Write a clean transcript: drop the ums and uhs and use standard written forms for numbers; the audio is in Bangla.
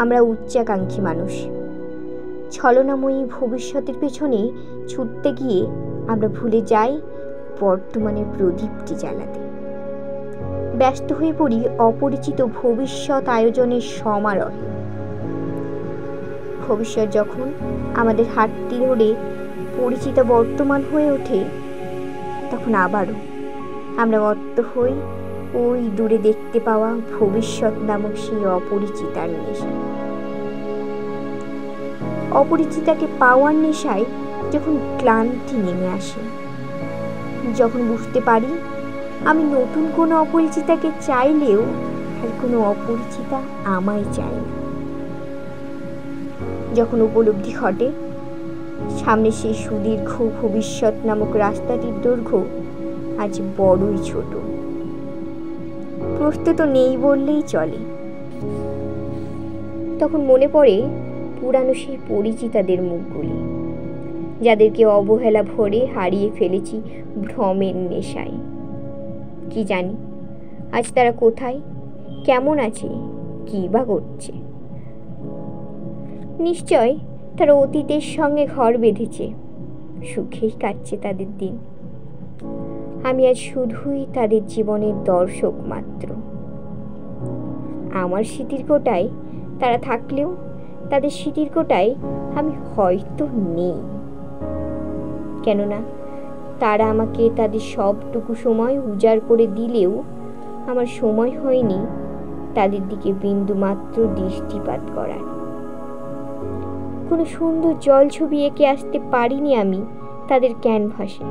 আমরা উচ্চাকাঙ্ক্ষী মানুষ। ছলনাময়ী ভবিষ্যতের পেছনে ছুটতে গিয়ে আমরা ভুলে যাই বর্তমানের প্রদীপটি জ্বালাতে। ব্যস্ত হয়ে পড়ি অপরিচিত ভবিষ্যৎ আয়োজনের সমারোহে। ভবিষ্যৎ যখন আমাদের হাতটি ধরে পরিচিত বর্তমান হয়ে ওঠে, তখন আবারও আমরা মত্ত হই ওই দূরে দেখতে পাওয়া ভবিষ্যৎ নামক সেই অপরিচিতার নেশায়। অপরিচিতাকে পাওয়ার নেশায় যখন ক্লান্তি নেমে আসে, যখন বুঝতে পারি আমি নতুন কোনো অপরিচিতাকে চাইলেও আর কোনো অপরিচিতা আমায় চায় না, যখন উপলব্ধি ঘটে সামনে সেই সুদীর্ঘ ভবিষ্যৎ নামক রাস্তাটির দৈর্ঘ্য আজ বড়ই ছোট, প্রস্তুত নেই বললেই চলে। তখন মনে পড়ে পুরানো সেই পরিচিতাদের মুখগুলি, যাদেরকে অবহেলা ভরে হারিয়ে ফেলেছি ভ্রমের নেশায়। কি জানি আজ তারা কোথায়, কেমন আছে, কি বা করছে। নিশ্চয় তারা অতীতের সঙ্গে ঘর বেঁধেছে, সুখেই কাটছে তাদের দিন। আমি আজ শুধুই তাদের জীবনের দর্শক মাত্র। আমার স্মৃতির কোটায় তারা থাকলেও তাদের স্মৃতির কোটায় আমি হয়তো নেই। কেননা তারা আমাকে তাদের সবটুকু সময় উজাড় করে দিলেও আমার সময় হয়নি তাদের দিকে বিন্দুমাত্র দৃষ্টিপাত করার। কোনো সুন্দর জলছবি এঁকে আসতে পারিনি আমি তাদের ক্যানভাসে।